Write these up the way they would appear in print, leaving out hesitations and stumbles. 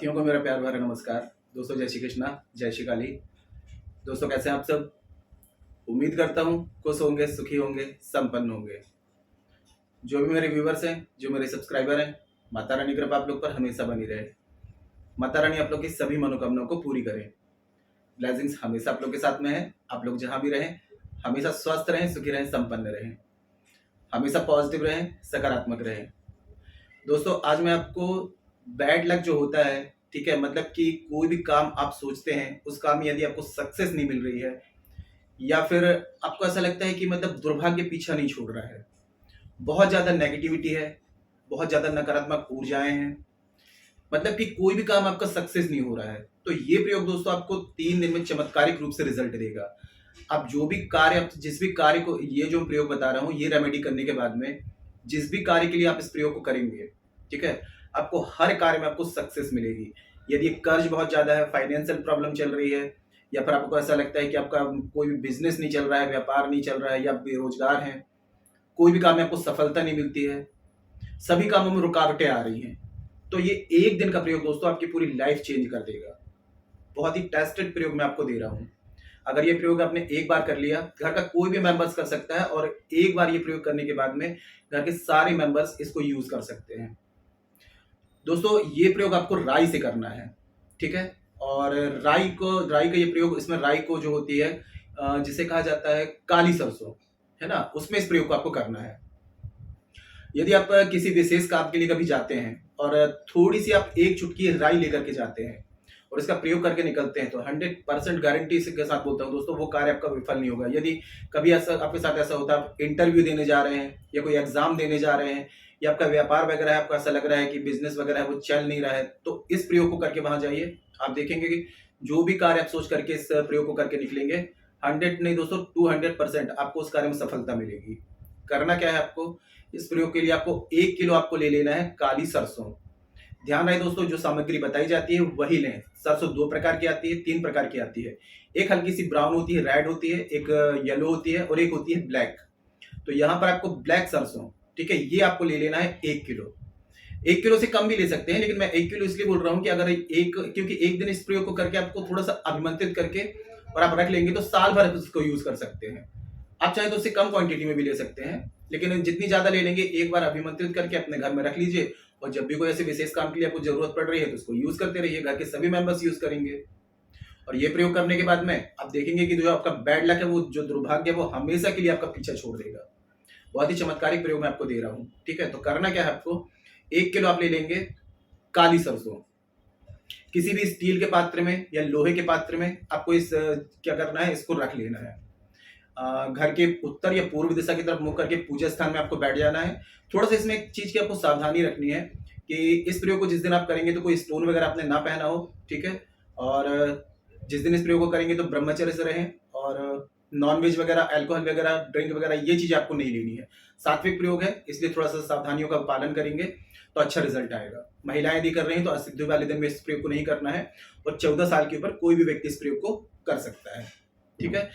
साथियों को मेरा प्यार भरा नमस्कार। दोस्तों जय श्री कृष्णा, जय श्री काली। दोस्तों कैसे हैं आप सब? उम्मीद करता हूँ खुश होंगे, सुखी होंगे, संपन्न होंगे। जो भी मेरे व्यूवर्स हैं, जो मेरे सब्सक्राइबर हैं, माता रानी कृपा आप लोग पर हमेशा बनी रहे। माता रानी आप लोग की सभी मनोकामनाओं को पूरी करें। ब्लेसिंग्स हमेशा आप लोग के साथ में है। आप लोग जहाँ भी रहें हमेशा स्वस्थ रहें, सुखी रहें, संपन्न रहें, हमेशा पॉजिटिव रहें, सकारात्मक रहें। दोस्तों आज मैं आपको बैड लक जो होता है, ठीक है, मतलब कि कोई भी काम आप सोचते हैं उस काम में यदि आपको सक्सेस नहीं मिल रही है या फिर आपको ऐसा लगता है कि मतलब दुर्भाग्य पीछा नहीं छोड़ रहा है, बहुत ज्यादा नेगेटिविटी है, बहुत ज्यादा नकारात्मक ऊर्जाएं हैं, मतलब कि कोई भी काम आपका सक्सेस नहीं हो रहा है, तो ये प्रयोग दोस्तों आपको 3 दिन में चमत्कारिक रूप से रिजल्ट देगा। आप जो भी कार्य, जिस भी कार्य को, ये जो प्रयोग बता रहा हूँ, ये रेमेडी करने के बाद में जिस भी कार्य के लिए आप इस प्रयोग को करेंगे, ठीक है, आपको हर कार्य में आपको सक्सेस मिलेगी। यदि कर्ज बहुत ज्यादा है, फाइनेंशियल प्रॉब्लम चल रही है, या फिर आपको ऐसा लगता है कि आपका कोई भी बिजनेस नहीं चल रहा है, व्यापार नहीं चल रहा है, या बेरोजगार हैं, कोई भी काम में आपको सफलता नहीं मिलती है, सभी कामों में रुकावटें आ रही हैं, तो ये 1 दिन का प्रयोग दोस्तों आपकी पूरी लाइफ चेंज कर देगा। बहुत ही टेस्टेड प्रयोग मैं आपको दे रहा हूँ। अगर ये प्रयोग आपने एक बार कर लिया, घर का कोई भी मेंबर्स कर सकता है, और एक बार ये प्रयोग करने के बाद में घर के सारे मेंबर्स इसको यूज कर सकते हैं। दोस्तों ये प्रयोग आपको राई से करना है, ठीक है, और राई का ये प्रयोग, इसमें राई को जो होती है जिसे कहा जाता है काली सरसों, है ना, उसमें इस प्रयोग को आपको करना है। यदि आप किसी विशेष काम के लिए कभी जाते हैं और थोड़ी सी आप एक चुटकी राई लेकर के जाते हैं और इसका प्रयोग करके निकलते हैं, तो 100% गारंटी के साथ बोलता हूँ दोस्तों, वो कार्य आपका विफल नहीं होगा। यदि कभी ऐसा आपके साथ ऐसा होता है, आप इंटरव्यू देने जा रहे हैं या कोई एग्जाम देने जा रहे हैं, या आपका व्यापार वगैरह है, आपको ऐसा लग रहा है कि बिजनेस वगैरह है वो चल नहीं रहा है, तो इस प्रयोग को करके वहां जाइए। आप देखेंगे कि जो भी कार्य आप सोच करके इस प्रयोग को करके निकलेंगे, 100 नहीं दोस्तों 200% आपको उस कार्य में सफलता मिलेगी। करना क्या है आपको, इस प्रयोग के लिए आपको 1 किलो आपको ले लेना है काली सरसों। ध्यान रहे दोस्तों, जो सामग्री बताई जाती है वही लें। सरसों 2 प्रकार की आती है, 3 प्रकार की आती है। एक हल्की सी ब्राउन होती है, रेड होती है, एक येलो होती है, और एक होती है ब्लैक। तो यहाँ पर आपको ब्लैक सरसों, ठीक है, ये आपको ले लेना है 1 किलो। 1 किलो से कम भी ले सकते हैं, लेकिन मैं 1 किलो इसलिए बोल रहा हूँ कि अगर क्योंकि 1 दिन इस प्रयोग को करके आपको थोड़ा सा अभिमंत्रित करके और आप रख लेंगे तो साल भर उसको यूज कर सकते हैं। आप चाहे तो उससे कम क्वांटिटी में भी ले सकते हैं, लेकिन जितनी ज्यादा ले लेंगे एक बार अभिमंत्रित करके अपने घर में रख लीजिए, और जब भी कोई ऐसे विशेष काम के लिए आपको जरूरत पड़ रही है तो उसको यूज करते रहिए। घर के सभी मेंबर्स यूज करेंगे, और ये प्रयोग करने के बाद में आप देखेंगे कि जो आपका बैड लक है, वो जो दुर्भाग्य है, वो हमेशा के लिए आपका पीछा छोड़ देगा। बहुत ही चमत्कारिक प्रयोग मैं आपको दे रहा हूँ, ठीक है। तो करना क्या है आपको, 1 किलो आप ले लेंगे काली सरसों। किसी भी स्टील के पात्र में या लोहे के पात्र में आपको इस क्या करना है, इसको रख लेना है। घर के उत्तर या पूर्व दिशा की तरफ मुख करके पूजा स्थान में आपको बैठ जाना है। थोड़ा सा इसमें एक चीज की आपको सावधानी रखनी है कि इस प्रयोग को जिस दिन आप करेंगे तो कोई स्टोन वगैरह आपने ना पहना हो, ठीक है, और जिस दिन इस प्रयोग को करेंगे तो ब्रह्मचर्य से रहें, और नॉनवेज वगैरह, अल्कोहल वगैरह, ड्रिंक वगैरह ये चीज आपको नहीं लेनी है। सात्विक प्रयोग है, इसलिए थोड़ा सा सावधानियों का पालन करेंगे तो अच्छा रिजल्ट आएगा। महिलाएं यदि कर रही हैं तो असिद्धि वाले दिन में इस प्रयोग को नहीं करना है, और 14 साल के ऊपर कोई भी व्यक्ति इस प्रयोग को कर सकता है, ठीक है।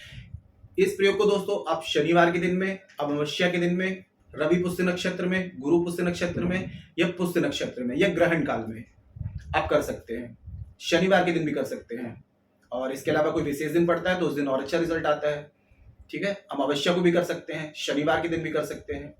इस प्रयोग को दोस्तों आप शनिवार के दिन में, अमावस्या के दिन में, रवि पुष्य नक्षत्र में, गुरु पुष्य नक्षत्र में, या पुष्य नक्षत्र में, या ग्रहण काल में आप कर सकते हैं। शनिवार के दिन भी कर सकते हैं, और इसके अलावा कोई विशेष दिन पड़ता है तो उस दिन और अच्छा रिजल्ट आता है, ठीक है। अमावस्या को भी कर सकते हैं, शनिवार के दिन भी कर सकते हैं।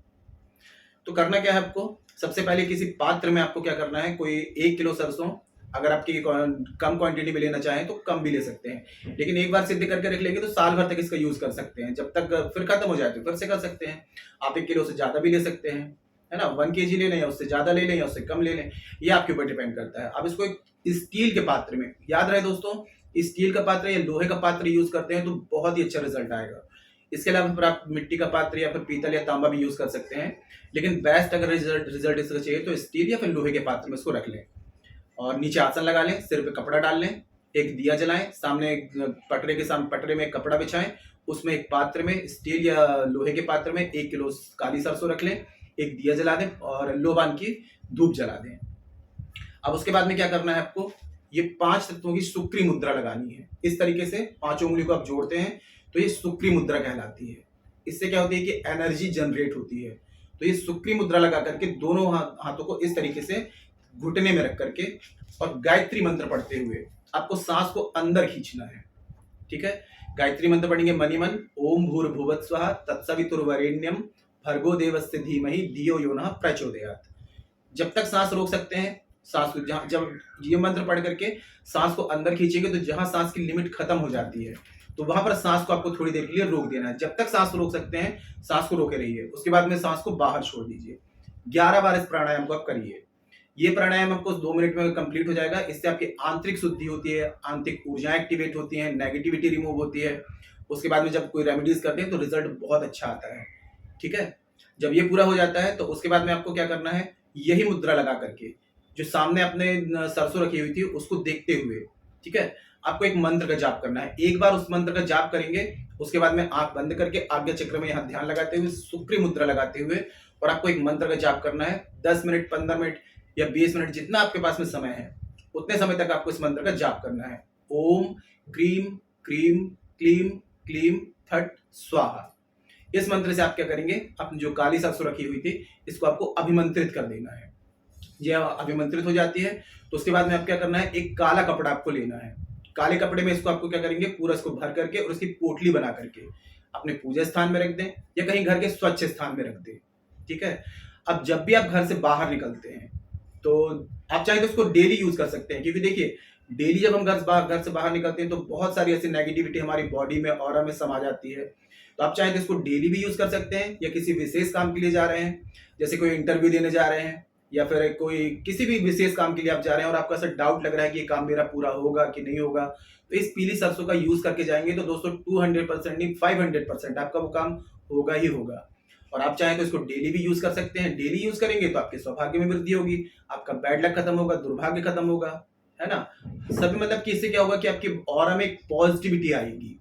तो करना क्या है आपको, सबसे पहले किसी पात्र में आपको क्या करना है, कोई 1 किलो सरसों, अगर आपकी कम क्वांटिटी में लेना चाहें तो कम भी ले सकते हैं, लेकिन एक बार सिद्ध करके रख लेंगे तो साल भर तक इसका यूज कर सकते हैं। जब तक फिर खत्म हो जाए तो फिर से कर सकते हैं। आप 1 किलो से ज्यादा भी ले सकते हैं, है ना, 1 kg ले लें या उससे ज्यादा ले लें या उससे कम ले लें, ये आपके ऊपर डिपेंड करता है। अब इसको एक स्टील के पात्र में, याद रहे दोस्तों, स्टील का पात्र या लोहे का पात्र यूज करते हैं तो बहुत ही अच्छा रिजल्ट आएगा। इसके अलावा फिर आप मिट्टी का पात्र या फिर पीतल या तांबा भी यूज कर सकते हैं, लेकिन बेस्ट अगर रिजल्ट इसका चाहिए तो स्टील या फिर लोहे के पात्र में इसको रख लें, और नीचे आसन लगा लें, सिर पे कपड़ा डाल लें, एक दिया जलाएं, सामने पटरे के सामने पटरे में एक कपड़ा बिछाएं, उसमें एक पात्र में, स्टील या लोहे के पात्र में 1 किलो काली सरसों रख लें, एक दिया जला दें और लोबान की धूप जला दें। अब उसके बाद में क्या करना है आपको, ये 5 तत्वों की सुक्री मुद्रा लगानी है। इस तरीके से 5 उंगली को आप जोड़ते हैं तो ये सुक्री मुद्रा कहलाती है। इससे क्या होती है कि एनर्जी जनरेट होती है। तो ये सुक्री मुद्रा लगा करके दोनों हाथों को इस तरीके से घुटने में रख करके और गायत्री मंत्र पढ़ते हुए आपको सांस को अंदर खींचना है। ठीक है, गायत्री मंत्र पढ़ेंगे मनी मन, ओम भूर्भुवः स्वः तत्सवितुर्वरेण्यम भर्गो देवस्य धीमहि धियो यो नः प्रचोदयात्। जब तक सांस रोक सकते हैं, सांस जब ये मंत्र पढ़ करके सांस को अंदर खींचेंगे तो जहां सांस की लिमिट खत्म हो जाती है तो वहां पर सांस को आपको थोड़ी देर के लिए रोक देना है। जब तक सांस रोक सकते हैं सांस को रोके रहिए, उसके बाद में सांस को बाहर छोड़ दीजिए। 11 बार इस प्राणायाम को आप करिए। ये प्राणायाम आपको 2 मिनट में कंप्लीट हो जाएगा। इससे आपकी आंतरिक शुद्धि होती है, आंतरिक ऊर्जाएं एक्टिवेट होती हैं, नेगेटिविटी रिमूव होती है। उसके बाद में जब कोई रेमेडीज करते हैं तो रिजल्ट बहुत अच्छा आता है। ठीक है, जब ये पूरा हो जाता है तो उसके बाद में आपको क्या करना है, यही मुद्रा लगा करके जो सामने अपने सरसों रखी हुई थी उसको देखते हुए, ठीक है, आपको एक मंत्र का जाप करना है। एक बार उस मंत्र का जाप करेंगे, उसके बाद में आंख बंद करके आज्ञा चक्र में यहाँ ध्यान लगाते हुए सुक्री मुद्रा लगाते हुए और आपको एक मंत्र का जाप करना है। 10 मिनट, 15 मिनट या 20 मिनट जितना आपके पास में समय है उतने समय तक आपको इस मंत्र का जाप करना है। ओम क्रीम क्रीम क्लीम क्लीम फट स्वाहा। इस मंत्र से आप क्या करेंगे, अपनी जो काली सरसों रखी हुई थी इसको आपको अभिमंत्रित कर देना है। यह अभिमंत्रित हो जाती है तो उसके बाद में आप क्या करना है, एक काला कपड़ा आपको लेना है। काले कपड़े में इसको आपको क्या करेंगे, पूरा इसको भर करके और उसकी पोटली बना करके अपने पूजा स्थान में रख दें या कहीं घर के स्वच्छ स्थान में रख दें। ठीक है, अब जब भी आप घर से बाहर निकलते हैं तो आप चाहे तो उसको डेली यूज कर सकते हैं, क्योंकि देखिए डेली जब हम घर से बाहर निकलते हैं तो बहुत सारी ऐसी नेगेटिविटी हमारी बॉडी में, ऑरा में समा जाती है। तो आप चाहे तो इसको डेली भी यूज कर सकते हैं या किसी विशेष काम के लिए जा रहे हैं, जैसे कोई इंटरव्यू देने जा रहे हैं या फिर कोई किसी भी विशेष काम के लिए आप जा रहे हैं और आपको ऐसा डाउट लग रहा है कि ये काम मेरा पूरा होगा कि नहीं होगा, तो इस पीली सरसों का यूज करके जाएंगे तो दोस्तों 200% नहीं 500% आपका वो काम होगा ही होगा। और आप चाहें तो इसको डेली भी यूज कर सकते हैं। डेली यूज करेंगे तो आपके सौभाग्य में वृद्धि होगी, आपका बैड लक खत्म होगा, दुर्भाग्य खत्म होगा, है ना। सभी मतलब कि इससे क्या होगा कि आपकी ऑरा में एक पॉजिटिविटी आएगी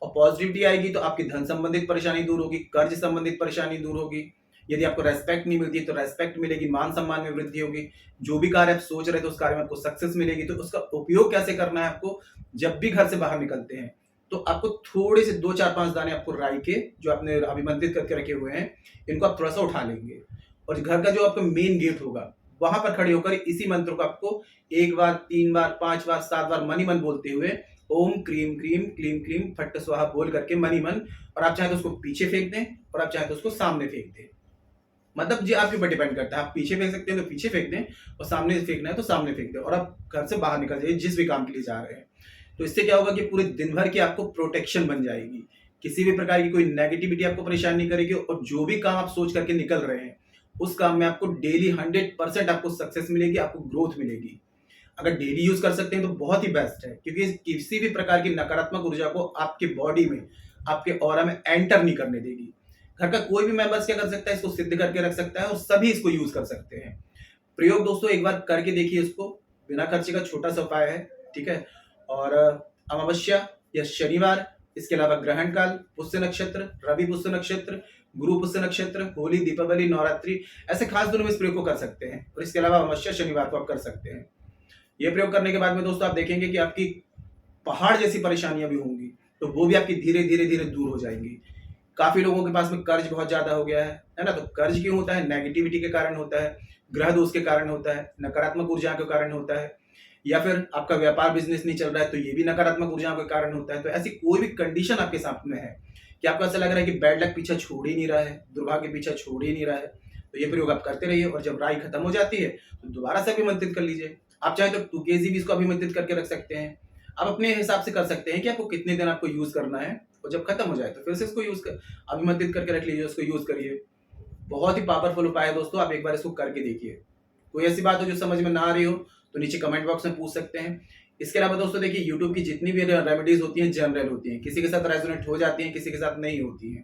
और पॉजिटिविटी आएगी तो आपकी धन संबंधित परेशानी दूर होगी, कर्ज संबंधित परेशानी दूर होगी। यदि आपको रेस्पेक्ट नहीं मिलती तो रेस्पेक्ट मिलेगी, मान सम्मान में वृद्धि होगी। जो भी कार्य आप सोच रहे थे उस कार्य में आपको सक्सेस मिलेगी। तो उसका उपयोग कैसे करना है आपको, जब भी घर से बाहर निकलते हैं तो आपको थोड़े से 2-4-5 दाने आपको राई के जो आपने अभिमंत्रित करके रखे हुए हैं इनको आप थोड़ा सा उठा लेंगे और घर का जो आपका मेन गेट होगा वहां पर खड़े होकर इसी मंत्र को आपको 1 बार, 3 बार, 5 बार, 7 बार मनी मन बोलते हुए ओम क्रीम क्रीम क्लीम क्लीम फट स्वाहा बोल करके मनी मन, और आप चाहे तो उसको पीछे फेंक दें और आप चाहे तो उसको सामने फेंक दें। मतलब ये आपके ऊपर डिपेंड करता है, आप पीछे फेंक सकते हैं तो पीछे फेंक दें और सामने फेंकना है तो सामने फेंक दें और आप घर से बाहर निकल जाइए जिस भी काम के लिए जा रहे हैं। तो इससे क्या होगा कि पूरे दिन भर की आपको प्रोटेक्शन बन जाएगी, किसी भी प्रकार की कोई नेगेटिविटी आपको परेशान नहीं करेगी और जो भी काम आप सोच करके निकल रहे हैं उस काम में आपको डेली 100% आपको सक्सेस मिलेगी, आपको ग्रोथ मिलेगी। अगर डेली यूज कर सकते हैं तो बहुत ही बेस्ट है, क्योंकि किसी भी प्रकार की नकारात्मक ऊर्जा को आपके बॉडी में, आपके ऑरा में एंटर नहीं करने देगी। घर का कोई भी मेंबर्स क्या कर सकता है, इसको सिद्ध करके रख सकता है और सभी इसको यूज कर सकते हैं। प्रयोग दोस्तों एक बार करके देखिए, इसको बिना खर्चे का छोटा सा उपाय है। ठीक है, और अमावस्या या शनिवार, इसके अलावा ग्रहण काल, पुष्य नक्षत्र, रवि पुष्य नक्षत्र, गुरु पुष्य नक्षत्र, होली, दीपावली, नवरात्रि, ऐसे खास दिनों में इस प्रयोग को कर सकते हैं और इसके अलावा अमावस्या शनिवार को आप कर सकते हैं। ये प्रयोग करने के बाद में दोस्तों आप देखेंगे कि आपकी पहाड़ जैसी परेशानियां भी होंगी तो वो भी आपकी धीरे धीरे धीरे दूर हो जाएंगी। काफी लोगों के पास में कर्ज बहुत ज्यादा हो गया है ना। तो कर्ज क्यों होता है, नेगेटिविटी के कारण होता है, ग्रह दोष के कारण होता है, नकारात्मक ऊर्जा के कारण होता है, या फिर आपका व्यापार बिजनेस नहीं चल रहा है तो ये भी नकारात्मक ऊर्जा के कारण होता है। तो ऐसी कोई भी कंडीशन आपके सामने है कि आपको ऐसा लग रहा है कि बैड लक पीछा छोड़ ही नहीं रहा है, दुर्भाग्य पीछा छोड़ ही नहीं रहा है, तो ये प्रयोग आप करते रहिए और जब राई खत्म हो जाती है तो दोबारा से अभिमंत्रित कर लीजिए। आप चाहे तो 2 kg भी इसको अभिमंत्रित करके रख सकते हैं। आप अपने हिसाब से कर सकते हैं कि आपको कितने दिन आपको यूज करना है और जब खत्म हो जाए तो फिर से इसको अभिमंत्रित करके रख लीजिए, उसको यूज करिए। बहुत ही पावरफुल उपाय है दोस्तों, आप एक बार इसको करके देखिए। कोई ऐसी बात हो जो समझ में ना आ रही हो तो नीचे कमेंट बॉक्स में पूछ सकते हैं। इसके अलावा दोस्तों देखिए, यूट्यूब की जितनी भी रेमेडीज होती हैं जनरल होती हैं, किसी के साथ रेजोनेट हो जाती हैं, किसी के साथ नहीं होती हैं।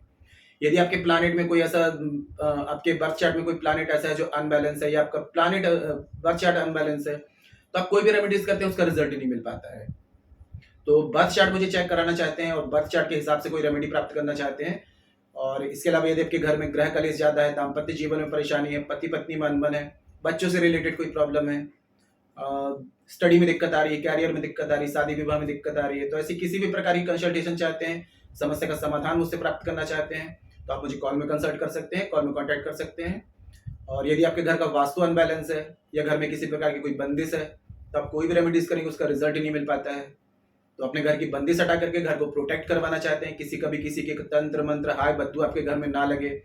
यदि आपके प्लैनेट में कोई ऐसा आपके बर्थ चार्ट में कोई प्लैनेट ऐसा है जो अनबैलेंस है या आपका प्लैनेट बर्थ चार्ट अनबैलेंस है तो आप कोई भी रेमेडीज करते हैं उसका रिजल्ट ही नहीं मिल पाता है। तो बर्थ चार्ट मुझे चेक कराना चाहते हैं और बर्थ चार्ट के हिसाब से कोई रेमेडी प्राप्त करना चाहते हैं, और इसके अलावा यदि आपके घर में ग्रह कलेश ज्यादा है, दाम्पत्य जीवन में परेशानी है, पति पत्नी में अनबन है, बच्चों से रिलेटेड कोई प्रॉब्लम है, स्टडी में दिक्कत आ रही है, कैरियर में दिक्कत आ रही है, शादी विवाह में दिक्कत आ रही है, तो ऐसी किसी भी प्रकार की कंसल्टेशन चाहते हैं, समस्या का समाधान मुझसे प्राप्त करना चाहते हैं तो आप मुझे कॉल में कंसल्ट कर सकते हैं, कॉल में कॉन्टैक्ट कर सकते हैं। और यदि आपके घर का वास्तु अनबैलेंस है या घर में किसी प्रकार की कोई बंदिश है तो आप कोई भी रेमेडीज करेंगे उसका रिजल्ट ही नहीं मिल पाता है। तो अपने घर की बंदिश हटा करके घर को प्रोटेक्ट करवाना चाहते हैं, किसी के तंत्र मंत्र हाय बद्दू आपके घर में ना लगे,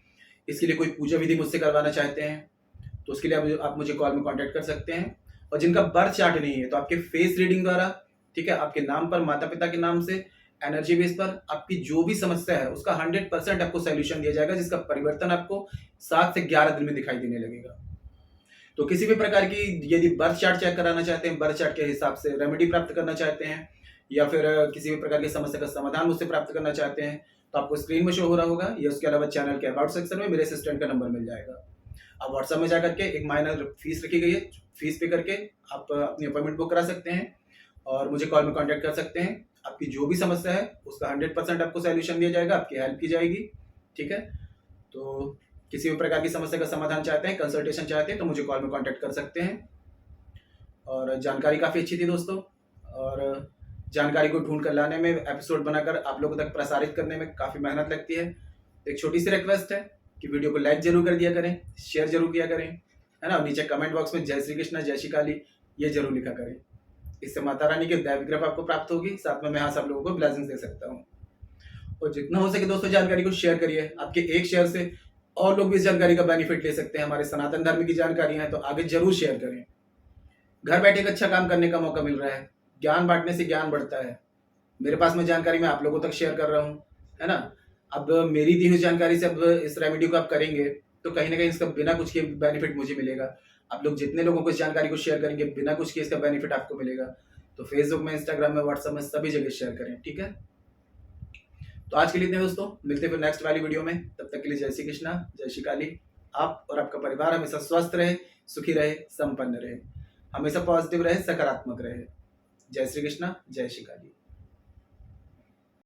इसके लिए कोई पूजा विधि मुझसे करवाना चाहते हैं तो उसके लिए आप मुझे कॉल में कांटेक्ट कर सकते हैं। और जिनका बर्थ चार्ट नहीं है तो आपके फेस रीडिंग द्वारा, ठीक है, आपके नाम पर, माता पिता के नाम से, एनर्जी बेस पर आपकी जो भी समस्या है उसका 100% आपको सोल्यूशन दिया जाएगा, जिसका परिवर्तन आपको 7 से 11 दिन में दिखाई देने लगेगा। तो किसी भी प्रकार की यदि बर्थ चार्ट चेक कराना चाहते हैं, बर्थ चार्ट के हिसाब से रेमेडी प्राप्त करना चाहते हैं या फिर किसी भी प्रकार की समस्या का समाधान मुझसे प्राप्त करना चाहते हैं तो आपको स्क्रीन में शो हो रहा होगा या उसके अलावा चैनल के अबाउट सेक्शन में मेरे असिस्टेंट का नंबर मिल जाएगा। आप व्हाट्सएप में जाकर के एक माइनर फीस रखी गई है, फीस पे करके आप अपनी अपॉइंटमेंट बुक करा सकते हैं और मुझे कॉल में कांटेक्ट कर सकते हैं। आपकी जो भी समस्या है उसका 100% आपको सोल्यूशन दिया जाएगा, आपकी हेल्प की जाएगी, ठीक है। तो किसी भी प्रकार की समस्या का समाधान चाहते हैं, कंसल्टेशन चाहते हैं तो मुझे कॉल में कांटेक्ट कर सकते हैं। और जानकारी काफ़ी अच्छी थी दोस्तों, और जानकारी को ढूंढ कर लाने में, एपिसोड बनाकर आप लोगों तक प्रसारित करने में काफ़ी मेहनत लगती है। एक छोटी सी रिक्वेस्ट है कि वीडियो को लाइक जरूर कर दिया करें, शेयर जरूर किया करें, है ना। नीचे कमेंट बॉक्स में जय श्री कृष्णा, जय श्री काली ये जरूर लिखा करें। इससे माता रानी की दैविक कृपा आपको प्राप्त होगी, साथ में मैं यहाँ सब लोगों को ब्लेसिंग्स दे सकता हूँ। और जितना हो सके दोस्तों जानकारी को शेयर करिए, आपके एक शेयर से और लोग भी इस जानकारी का बेनिफिट ले सकते हैं। हमारे सनातन धर्म की जानकारी है तो आगे जरूर शेयर करें। घर बैठे एक अच्छा काम करने का मौका मिल रहा है, ज्ञान बांटने से ज्ञान बढ़ता है। मेरे पास में जानकारी मैं आप लोगों तक शेयर कर रहा हूँ, है ना। अब मेरी दी हुई जानकारी से अब इस रेमेडी को आप करेंगे तो कहीं ना कहीं इसका बिना कुछ के बेनिफिट मुझे मिलेगा। आप लोग जितने लोगों को इस जानकारी को शेयर करेंगे बिना कुछ के इसका बेनिफिट आपको मिलेगा। तो फेसबुक में, इंस्टाग्राम में, व्हाट्सएप में सभी जगह शेयर करें, ठीक है। तो आज के लिए इतने दोस्तों, मिलते हैं फिर नेक्स्ट वाली वीडियो में। तब तक के लिए जय श्री कृष्णा, जय श्री काली। आप और आपका परिवार हमेशा स्वस्थ रहे, सुखी रहे, संपन्न रहे, हमेशा पॉजिटिव रहे, सकारात्मक रहे। जय श्री कृष्णा, जय श्री काली।